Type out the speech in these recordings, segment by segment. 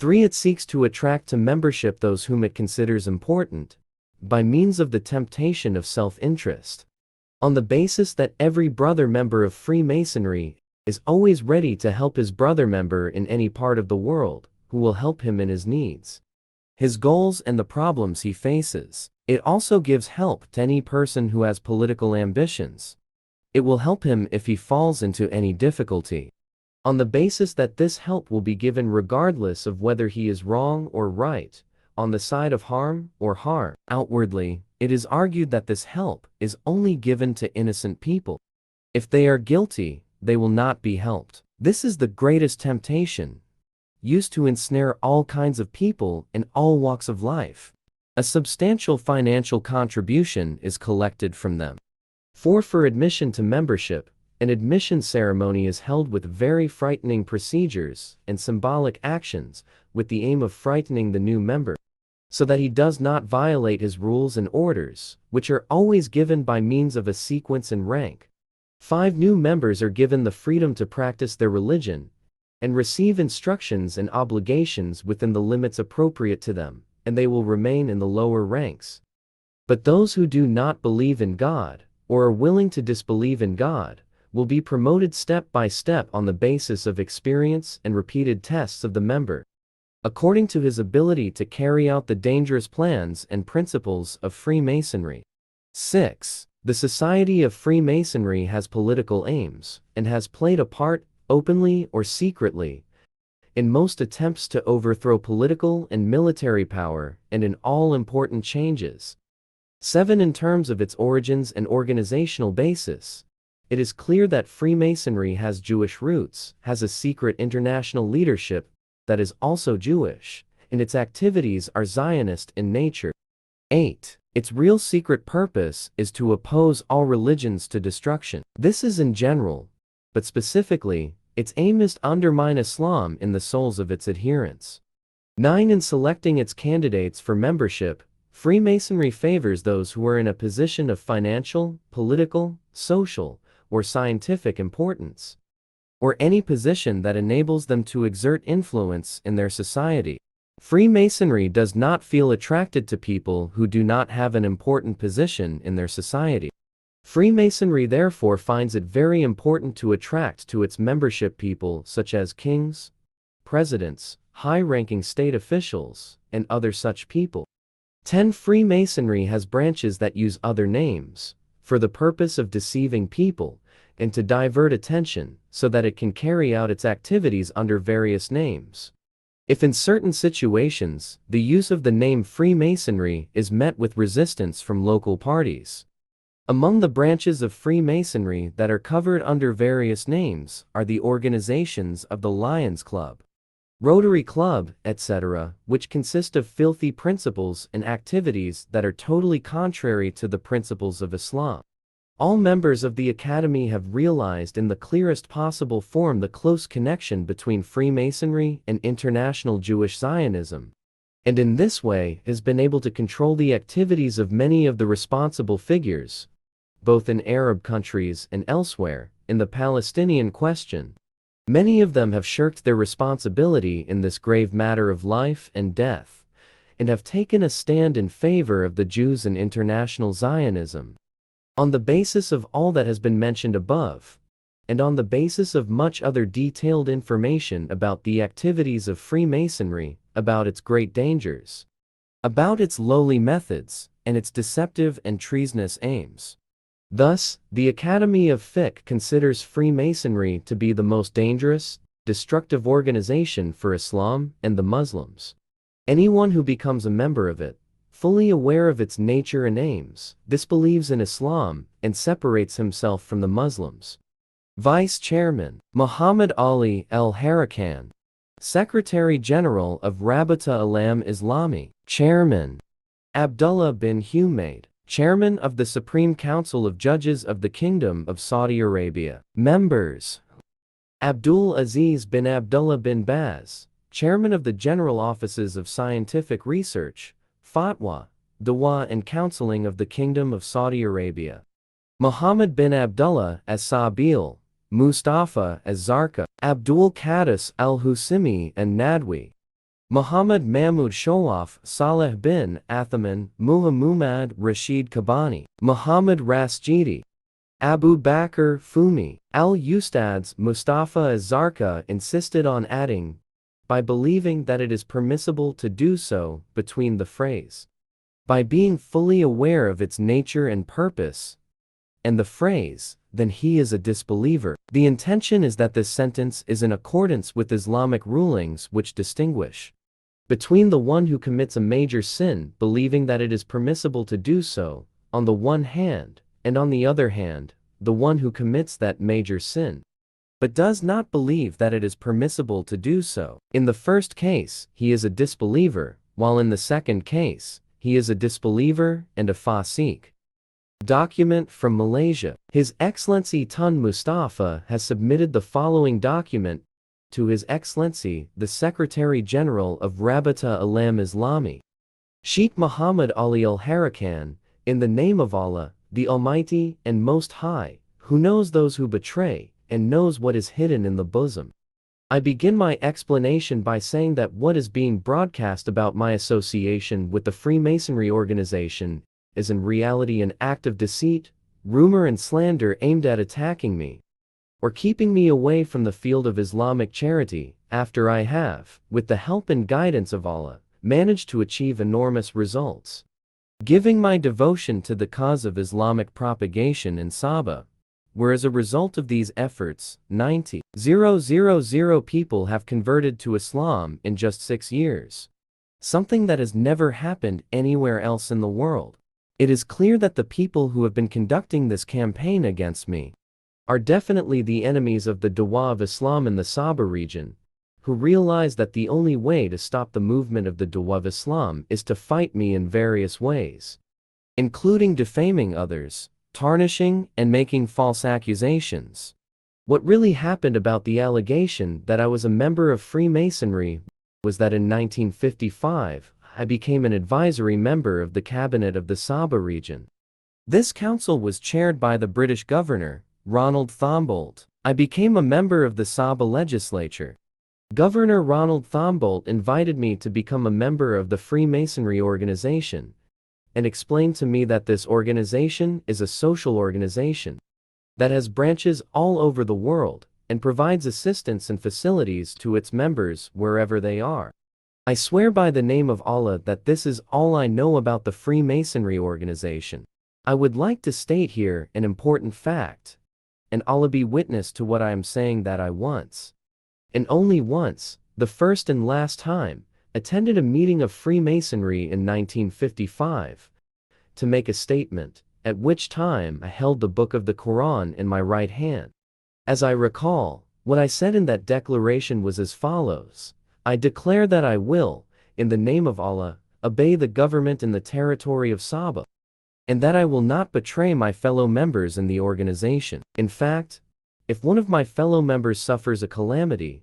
3. It seeks to attract to membership those whom it considers important, by means of the temptation of self-interest, on the basis that every brother member of Freemasonry is always ready to help his brother member in any part of the world, who will help him in his needs, his goals and the problems he faces. It also gives help to any person who has political ambitions. It will help him if he falls into any difficulty, on the basis that this help will be given regardless of whether he is wrong or right, on the side of harm or harm. Outwardly, it is argued that this help is only given to innocent people. If they are guilty, they will not be helped. This is the greatest temptation, used to ensnare all kinds of people in all walks of life. A substantial financial contribution is collected from them. 4. For admission to membership, an admission ceremony is held with very frightening procedures and symbolic actions, with the aim of frightening the new member, so that he does not violate his rules and orders, which are always given by means of a sequence and rank. 5. New members are given the freedom to practice their religion, and receive instructions and obligations within the limits appropriate to them, and they will remain in the lower ranks. But those who do not believe in God, or are willing to disbelieve in God, will be promoted step by step on the basis of experience and repeated tests of the member, according to his ability to carry out the dangerous plans and principles of Freemasonry. 6. The Society of Freemasonry has political aims, and has played a part, openly or secretly, in most attempts to overthrow political and military power and in all important changes. 7. In terms of its origins and organizational basis, it is clear that Freemasonry has Jewish roots, has a secret international leadership that is also Jewish, and its activities are Zionist in nature. 8. Its real secret purpose is to oppose all religions to destruction. This is in general, but specifically, its aim is to undermine Islam in the souls of its adherents. 9. In selecting its candidates for membership, Freemasonry favors those who are in a position of financial, political, social, or scientific importance, or any position that enables them to exert influence in their society. Freemasonry does not feel attracted to people who do not have an important position in their society. Freemasonry therefore finds it very important to attract to its membership people such as kings, presidents, high-ranking state officials, and other such people. 10. Freemasonry has branches that use other names, for the purpose of deceiving people, and to divert attention, so that it can carry out its activities under various names. If in certain situations, the use of the name Freemasonry is met with resistance from local parties. Among the branches of Freemasonry that are covered under various names are the organizations of the Lions Club, Rotary Club, etc., which consist of filthy principles and activities that are totally contrary to the principles of Islam. All members of the Academy have realized in the clearest possible form the close connection between Freemasonry and international Jewish Zionism, and in this way has been able to control the activities of many of the responsible figures, both in Arab countries and elsewhere, in the Palestinian question. Many of them have shirked their responsibility in this grave matter of life and death, and have taken a stand in favor of the Jews and international Zionism. On the basis of all that has been mentioned above, and on the basis of much other detailed information about the activities of Freemasonry, about its great dangers, about its lowly methods, and its deceptive and treasonous aims. Thus, the Academy of Fiqh considers Freemasonry to be the most dangerous, destructive organization for Islam and the Muslims. Anyone who becomes a member of it, fully aware of its nature and aims, disbelieves in Islam and separates himself from the Muslims. Vice Chairman, Muhammad Ali El-Harakan. Secretary General of Rabita Alam Islami. Chairman, Abdullah bin Humaid. Chairman of the Supreme Council of Judges of the Kingdom of Saudi Arabia. Members, Abdul Aziz bin Abdullah bin Baz, Chairman of the General Offices of Scientific Research, Fatwa, Dawah and Counseling of the Kingdom of Saudi Arabia. Muhammad bin Abdullah as-Sabil, Mustafa as-Zarqa, Abdul Qaddis al-Husimi and Nadwi. Muhammad Mahmud Sholaf, Saleh bin Athaman, Muhammad Rashid Kabani, Muhammad Rasjidi, Abu Bakr Fumi, al-Ustads Mustafa Azarka insisted on adding, by believing that it is permissible to do so, between the phrase, by being fully aware of its nature and purpose, and the phrase, then he is a disbeliever. The intention is that this sentence is in accordance with Islamic rulings which distinguish between the one who commits a major sin, believing that it is permissible to do so, on the one hand, and on the other hand, the one who commits that major sin, but does not believe that it is permissible to do so. In the first case, he is a disbeliever, while in the second case, he is a disbeliever and a fasiq. Document from Malaysia. His Excellency Tun Mustafa has submitted the following document to His Excellency, the Secretary-General of Rabita Alam Islami, Sheikh Muhammad Ali al-Harakan, in the name of Allah, the Almighty and Most High, who knows those who betray, and knows what is hidden in the bosom. I begin my explanation by saying that what is being broadcast about my association with the Freemasonry organization is in reality an act of deceit, rumor and slander aimed at attacking me, or keeping me away from the field of Islamic charity, after I have, with the help and guidance of Allah, managed to achieve enormous results, giving my devotion to the cause of Islamic propagation in Sabah, where as a result of these efforts, 90,000 people have converted to Islam in just 6 years, something that has never happened anywhere else in the world. It is clear that the people who have been conducting this campaign against me are definitely the enemies of the Dawah of Islam in the Sabah region, who realize that the only way to stop the movement of the Dawah of Islam is to fight me in various ways, including defaming others, tarnishing and making false accusations. What really happened about the allegation that I was a member of Freemasonry was that in 1955, I became an advisory member of the cabinet of the Sabah region. This council was chaired by the British governor, Ronald Thombolt. I became a member of the Sabah legislature. Governor Ronald Thombolt invited me to become a member of the Freemasonry organization, and explained to me that this organization is a social organization that has branches all over the world, and provides assistance and facilities to its members wherever they are. I swear by the name of Allah that this is all I know about the Freemasonry organization. I would like to state here an important fact, and Allah be witness to what I am saying, that I once, and only once, the first and last time, attended a meeting of Freemasonry in 1955 to make a statement, at which time I held the book of the Quran in my right hand. As I recall, what I said in that declaration was as follows: I declare that I will, in the name of Allah, obey the government in the territory of Sabah, and that I will not betray my fellow members in the organization. In fact, if one of my fellow members suffers a calamity,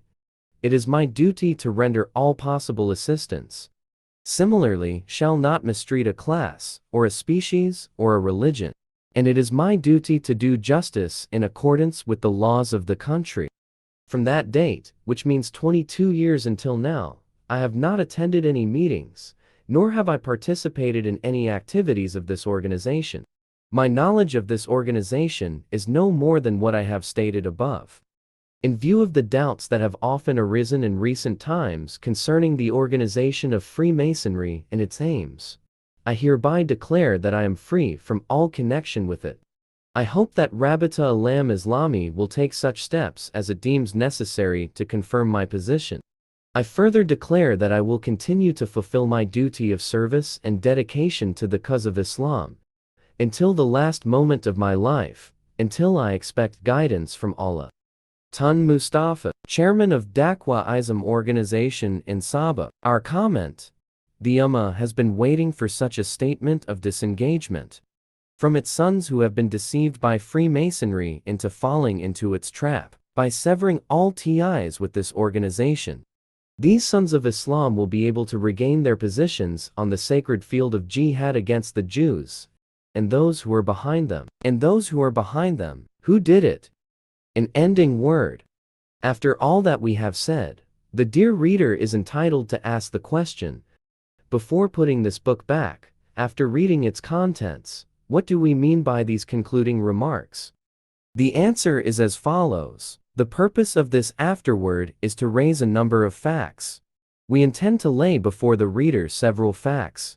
it is my duty to render all possible assistance. Similarly, shall not mistreat a class, or a species, or a religion, and it is my duty to do justice in accordance with the laws of the country. From that date, which means 22 years until now, I have not attended any meetings, nor have I participated in any activities of this organization. My knowledge of this organization is no more than what I have stated above. In view of the doubts that have often arisen in recent times concerning the organization of Freemasonry and its aims, I hereby declare that I am free from all connection with it. I hope that Rabita Alam Islami will take such steps as it deems necessary to confirm my position. I further declare that I will continue to fulfill my duty of service and dedication to the cause of Islam, until the last moment of my life, until I expect guidance from Allah. Tun Mustafa, Chairman of Dakwah Islam Organization in Sabah. Our comment: the Ummah has been waiting for such a statement of disengagement from its sons who have been deceived by Freemasonry into falling into its trap. By severing all ties with this organization, these sons of Islam will be able to regain their positions on the sacred field of jihad against the Jews, and those who are behind them. Who did it? An ending word. After all that we have said, The dear reader is entitled to ask the question, before putting this book back, after reading its contents, what do we mean by these concluding remarks? The answer is as follows. The purpose of this afterword is to raise a number of facts. We intend to lay before the reader several facts.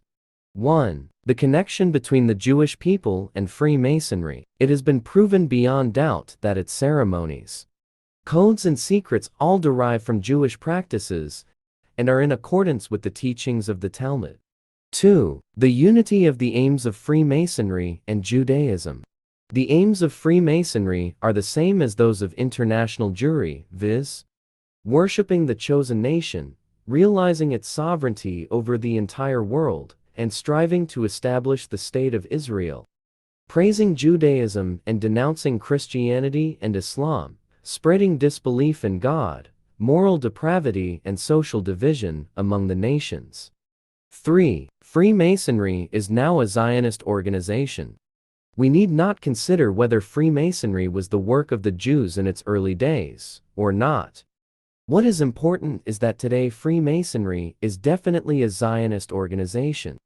1. The connection between the Jewish people and Freemasonry. It has been proven beyond doubt that its ceremonies, codes and secrets all derive from Jewish practices and are in accordance with the teachings of the Talmud. 2. The unity of the aims of Freemasonry and Judaism. The aims of Freemasonry are the same as those of international Jewry, viz., worshipping the chosen nation, realizing its sovereignty over the entire world, and striving to establish the State of Israel. Praising Judaism and denouncing Christianity and Islam, spreading disbelief in God, moral depravity and social division among the nations. 3. Freemasonry is now a Zionist organization. We need not consider whether Freemasonry was the work of the Jews in its early days, or not. What is important is that today Freemasonry is definitely a Zionist organization.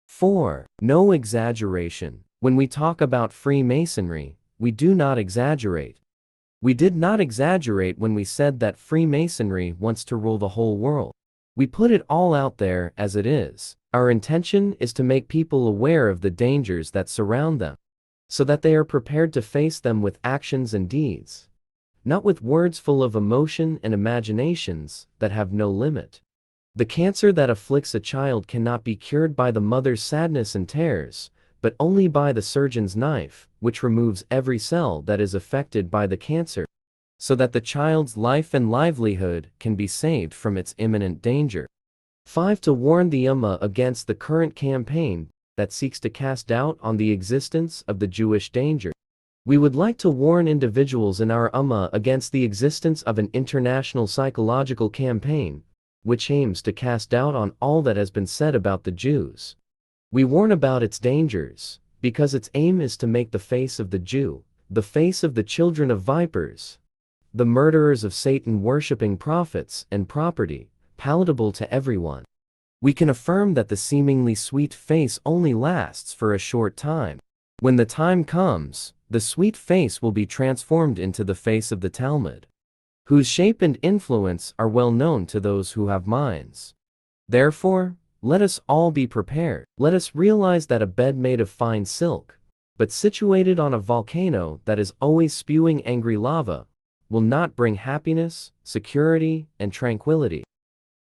4. No exaggeration. When we talk about Freemasonry, we do not exaggerate. We did not exaggerate when we said that Freemasonry wants to rule the whole world. We put it all out there as it is. Our intention is to make people aware of the dangers that surround them, so that they are prepared to face them with actions and deeds, not with words full of emotion and imaginations that have no limit. The cancer that afflicts a child cannot be cured by the mother's sadness and tears, but only by the surgeon's knife, which removes every cell that is affected by the cancer, so that the child's life and livelihood can be saved from its imminent danger. 5. To warn the Ummah against the current campaign that seeks to cast doubt on the existence of the Jewish danger. We would like to warn individuals in our Ummah against the existence of an international psychological campaign, which aims to cast doubt on all that has been said about the Jews. We warn about its dangers, because its aim is to make the face of the Jew, the face of the children of vipers, the murderers of Satan-worshipping prophets and property, palatable to everyone. We can affirm that the seemingly sweet face only lasts for a short time. When the time comes, the sweet face will be transformed into the face of the Talmud, whose shape and influence are well known to those who have minds. Therefore, let us all be prepared. Let us realize that a bed made of fine silk, but situated on a volcano that is always spewing angry lava, will not bring happiness, security, and tranquility.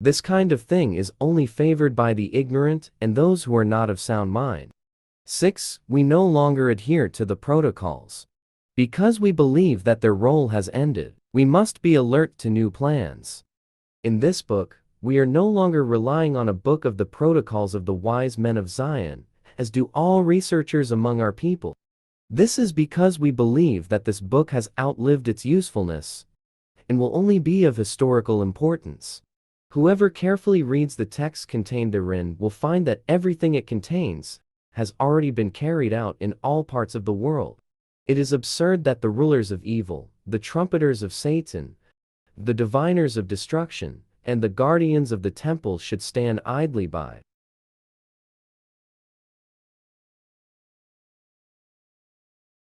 This kind of thing is only favored by the ignorant and those who are not of sound mind. 6. We no longer adhere to the protocols. Because we believe that their role has ended, we must be alert to new plans. In this book, we are no longer relying on a book of the protocols of the wise men of Zion, as do all researchers among our people. This is because we believe that this book has outlived its usefulness and will only be of historical importance. Whoever carefully reads the text contained therein will find that everything it contains has already been carried out in all parts of the world. It is absurd that the rulers of evil, the trumpeters of Satan, the diviners of destruction, and the guardians of the temple should stand idly by,